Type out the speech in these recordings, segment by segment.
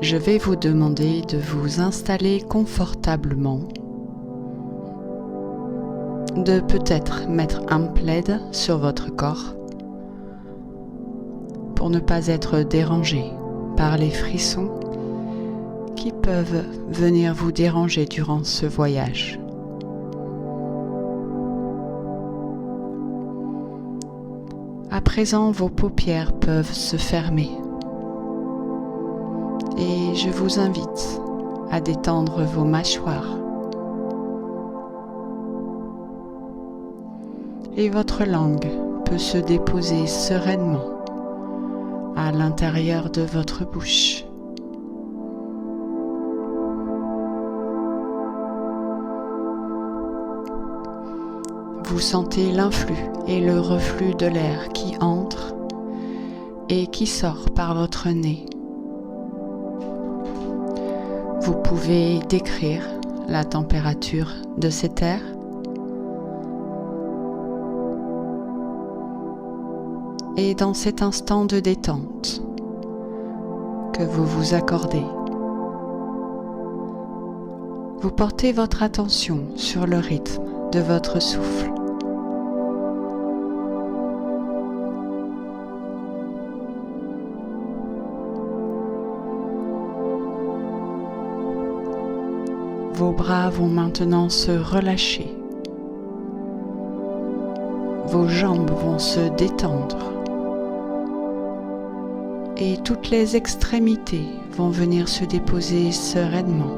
je vais vous demander de vous installer confortablement, de peut-être mettre un plaid sur votre corps pour ne pas être dérangé par les frissons qui peuvent venir vous déranger durant ce voyage. À présent, vos paupières peuvent se fermer et je vous invite à détendre vos mâchoires. Et votre langue peut se déposer sereinement à l'intérieur de votre bouche. Vous sentez l'influx et le reflux de l'air qui entre et qui sort par votre nez. Vous pouvez décrire la température de cet air. Et dans cet instant de détente que vous vous accordez, vous portez votre attention sur le rythme de votre souffle. Vos bras vont maintenant se relâcher. Vos jambes vont se détendre. Et toutes les extrémités vont venir se déposer sereinement.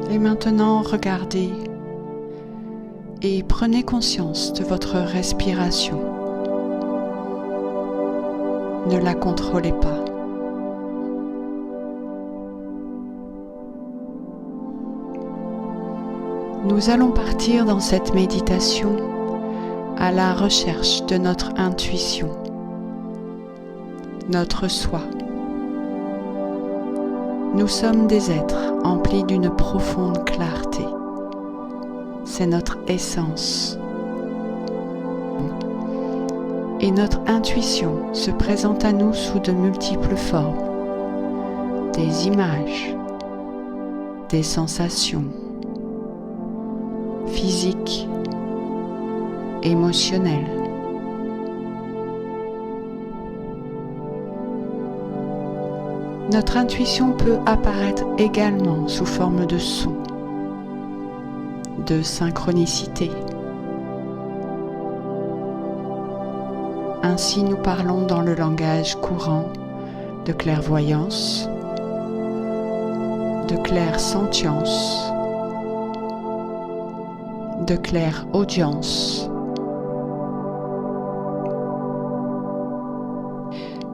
Et maintenant, regardez et prenez conscience de votre respiration. Ne la contrôlez pas. Nous allons partir dans cette méditation à la recherche de notre intuition, notre soi. Nous sommes des êtres emplis d'une profonde clarté. C'est notre essence. Et notre intuition se présente à nous sous de multiples formes. Des images, des sensations physiques, émotionnelles. Notre intuition peut apparaître également sous forme de son, de synchronicité. Ainsi, nous parlons dans le langage courant de clairvoyance, de clairsentience, de clairaudience.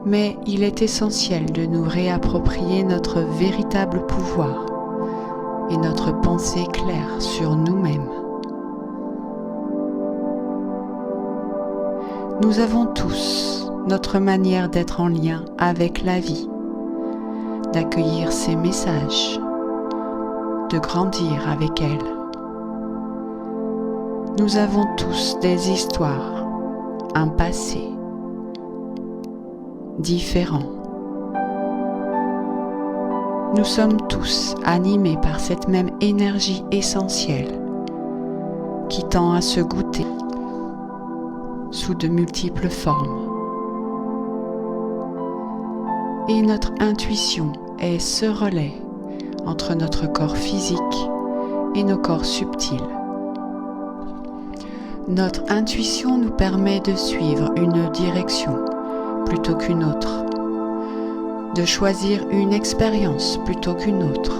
Mais il est essentiel de nous réapproprier notre véritable pouvoir et notre pensée claire sur nous-mêmes. Nous avons tous notre manière d'être en lien avec la vie, d'accueillir ses messages, de grandir avec elle. Nous avons tous des histoires, un passé différent. Nous sommes tous animés par cette même énergie essentielle qui tend à se goûter sous de multiples formes. Et notre intuition est ce relais entre notre corps physique et nos corps subtils. Notre intuition nous permet de suivre une direction plutôt qu'une autre, de choisir une expérience plutôt qu'une autre.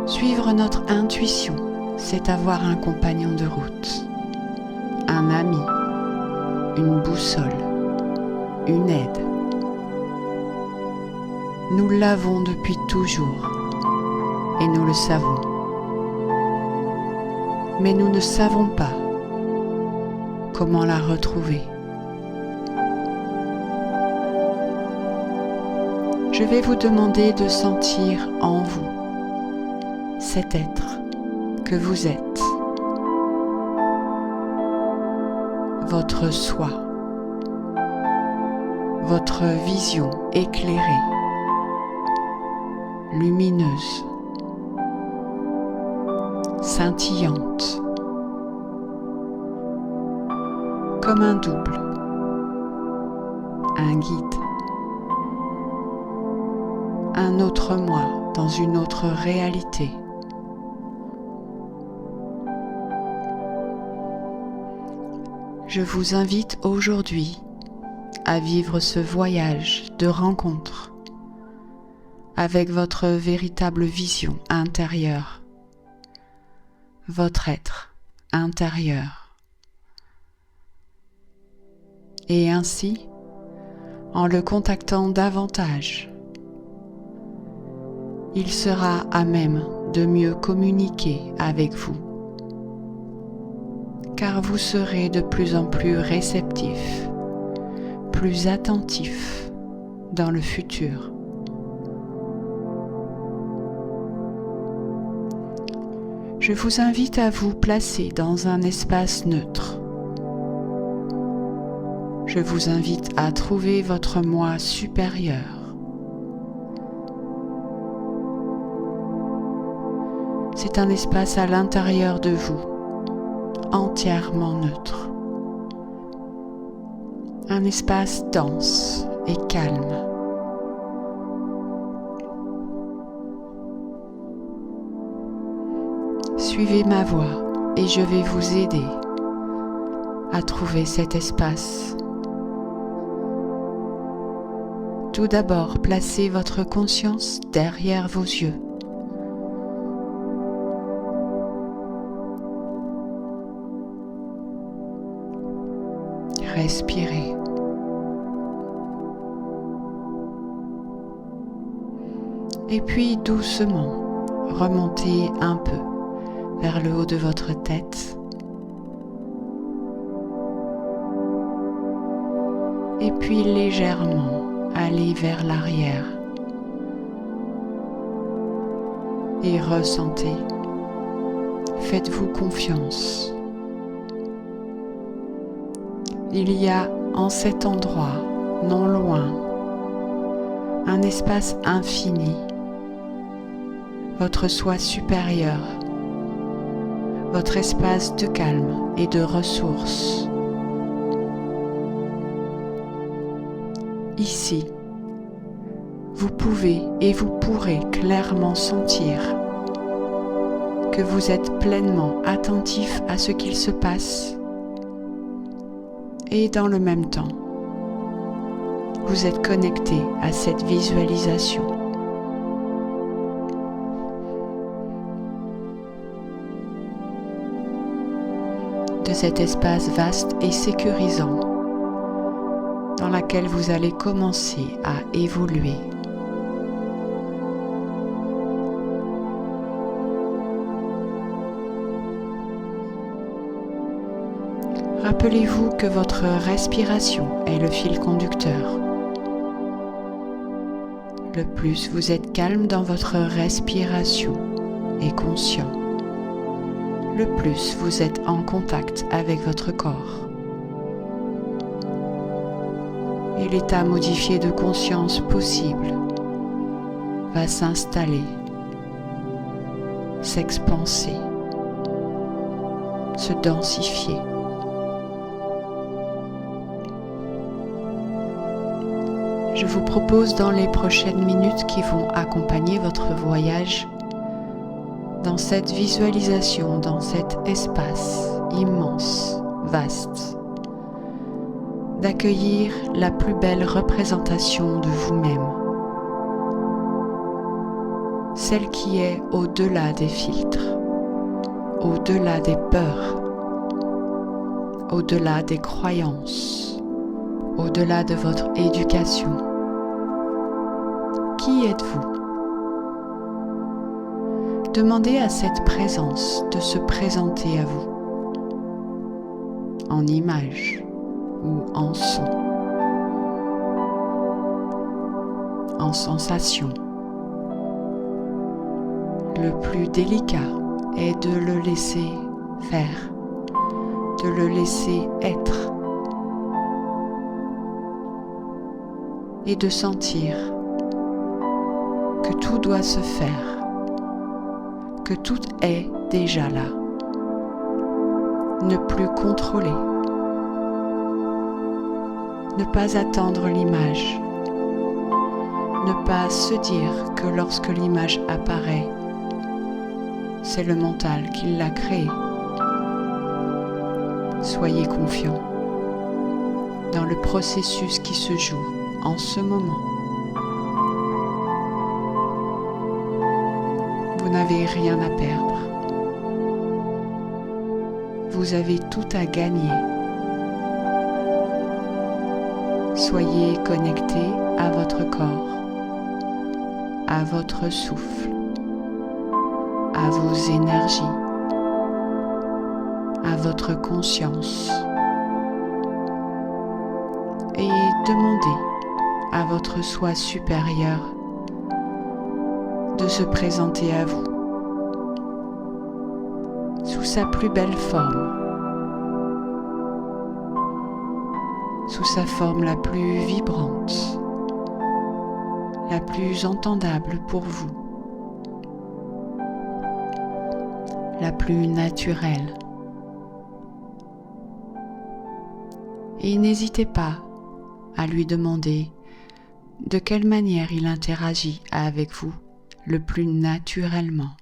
Suivre notre intuition, c'est avoir un compagnon de route, un ami, une boussole, une aide. Nous l'avons depuis toujours et nous le savons. Mais nous ne savons pas comment la retrouver. Je vais vous demander de sentir en vous cet être que vous êtes, votre soi, votre vision éclairée, lumineuse, scintillante, comme un double, un guide, un autre moi dans une autre réalité. Je vous invite aujourd'hui à vivre ce voyage de rencontre avec votre véritable vision intérieure, votre être intérieur. Et ainsi, en le contactant davantage, il sera à même de mieux communiquer avec vous, car vous serez de plus en plus réceptif, plus attentif dans le futur. Je vous invite à vous placer dans un espace neutre. Je vous invite à trouver votre moi supérieur. C'est un espace à l'intérieur de vous, entièrement neutre. Un espace dense et calme. Suivez ma voix et je vais vous aider à trouver cet espace. Tout d'abord, placez votre conscience derrière vos yeux. Respirez. Et puis doucement, remontez un peu vers le haut de votre tête. Et puis légèrement, allez vers l'arrière. Et ressentez. Faites-vous confiance. Il y a en cet endroit, non loin, un espace infini, votre soi supérieur, votre espace de calme et de ressources. Ici, vous pouvez et vous pourrez clairement sentir que vous êtes pleinement attentif à ce qu'il se passe et dans le même temps, vous êtes connecté à cette visualisation. De cet espace vaste et sécurisant dans lequel vous allez commencer à évoluer. Rappelez-vous que votre respiration est le fil conducteur. Le plus vous êtes calme dans votre respiration et conscient, le plus vous êtes en contact avec votre corps. Et l'état modifié de conscience possible va s'installer, s'expanser, se densifier. Je vous propose dans les prochaines minutes qui vont accompagner votre voyage dans cette visualisation, dans cet espace immense, vaste, d'accueillir la plus belle représentation de vous-même, celle qui est au-delà des filtres, au-delà des peurs, au-delà des croyances, au-delà de votre éducation. Qui êtes-vous? Demandez à cette présence de se présenter à vous, en image ou en son, en sensation. Le plus délicat est de le laisser faire, de le laisser être. et de sentir que tout doit se faire, que tout est déjà là. Ne plus contrôler, ne pas attendre l'image, ne pas se dire que lorsque l'image apparaît, c'est le mental qui l'a créée. Soyez confiants dans le processus qui se joue en ce moment. Vous n'avez rien à perdre. Vous avez tout à gagner. Soyez connectés à votre corps, à votre souffle, à vos énergies, à votre conscience. Et demandez à votre soi supérieur de se présenter à vous sous sa plus belle forme, sous sa forme la plus vibrante, la plus entendable pour vous, la plus naturelle. Et n'hésitez pas à lui demander de quelle manière il interagit avec vous le plus naturellement.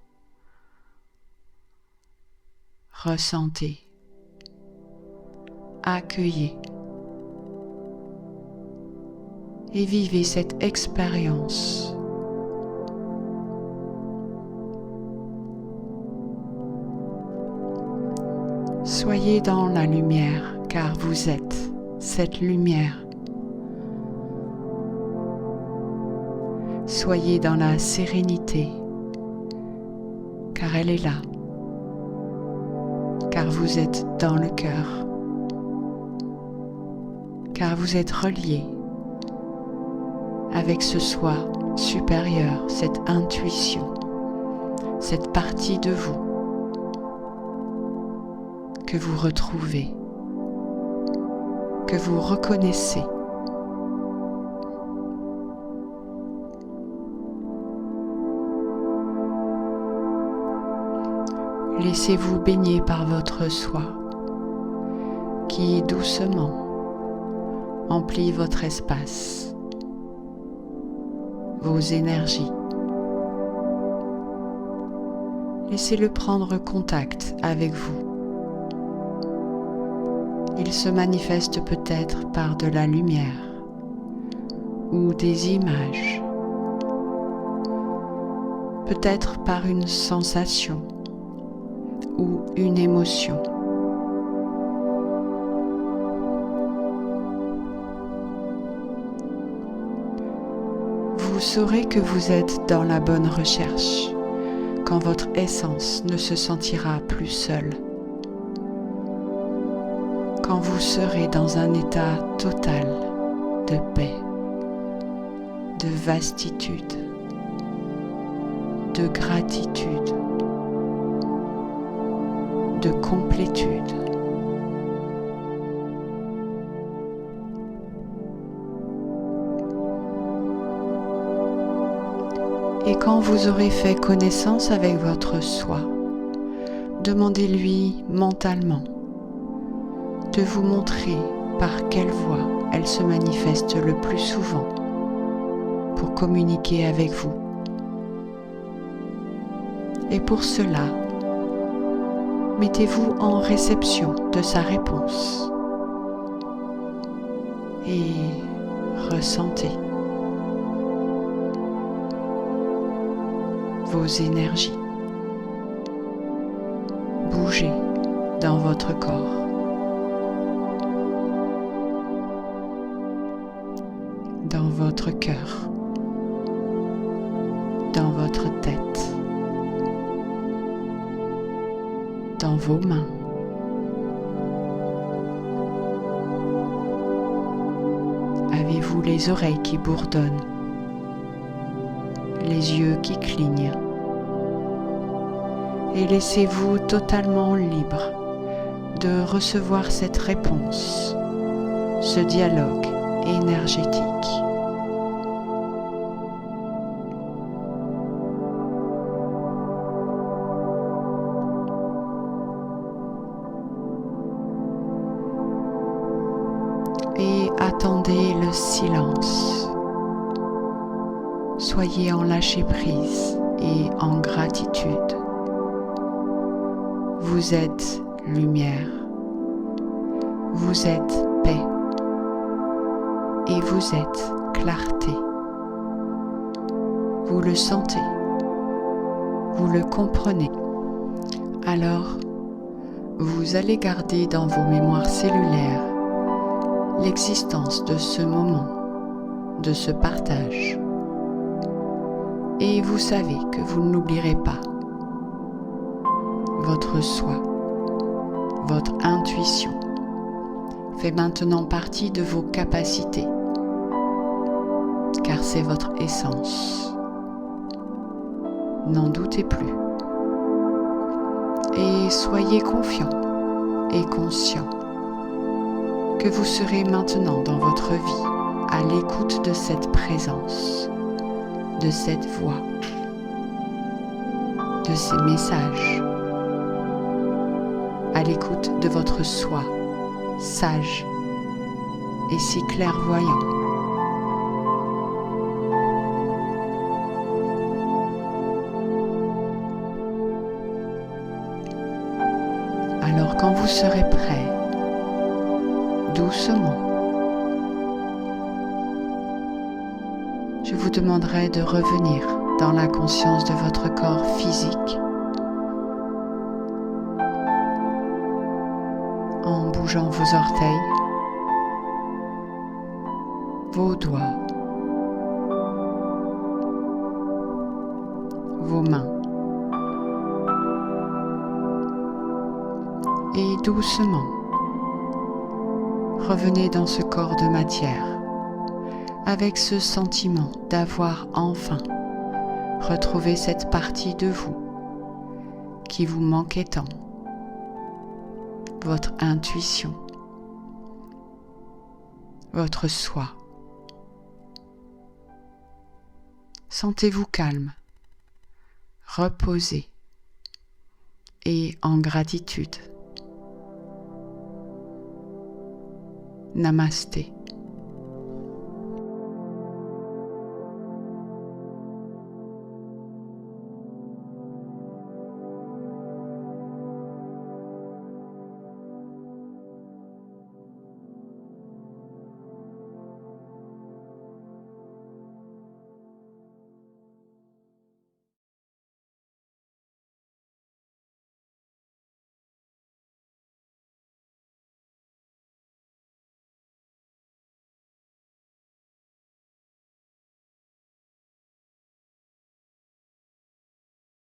Ressentez, accueillez et vivez cette expérience. Soyez dans la lumière car vous êtes cette lumière. Soyez dans la sérénité car elle est là. Car vous êtes dans le cœur, car vous êtes relié avec ce soi supérieur, cette intuition, cette partie de vous que vous retrouvez, que vous reconnaissez. Laissez-vous baigner par votre soi qui doucement emplit votre espace, vos énergies. Laissez-le prendre contact avec vous. Il se manifeste peut-être par de la lumière ou des images, peut-être par une sensation ou une émotion. Vous saurez que vous êtes dans la bonne recherche quand votre essence ne se sentira plus seule, quand vous serez dans un état total de paix, de vastitude, de gratitude, de complétude. Et quand vous aurez fait connaissance avec votre soi, demandez-lui mentalement de vous montrer par quelle voie elle se manifeste le plus souvent pour communiquer avec vous. Et pour cela, mettez-vous en réception de sa réponse et ressentez vos énergies. Bougez dans votre corps. Dans votre cœur. Dans votre tête. Dans vos mains. Avez-vous les oreilles qui bourdonnent, les yeux qui clignent? Et laissez-vous totalement libre de recevoir cette réponse, ce dialogue énergétique. le silence. Soyez en lâcher-prise et en gratitude. Vous êtes lumière, vous êtes paix et vous êtes clarté. Vous le sentez, vous le comprenez. Alors, vous allez garder dans vos mémoires cellulaires l'existence de ce moment, de ce partage. Et vous savez que vous ne l'oublierez pas. Votre soi, votre intuition fait maintenant partie de vos capacités, car c'est votre essence. N'en doutez plus. Et soyez confiant et conscient que vous serez maintenant dans votre vie à l'écoute de cette présence, de cette voix, de ces messages, à l'écoute de votre soi sage et si clairvoyant. Alors quand vous serez prêt, doucement, je vous demanderai de revenir dans la conscience de votre corps physique en bougeant vos orteils, vos doigts, vos mains. Et doucement, revenez dans ce corps de matière avec ce sentiment d'avoir enfin retrouvé cette partie de vous qui vous manquait tant, votre intuition, votre soi. Sentez-vous calme, reposé et en gratitude. Namasté.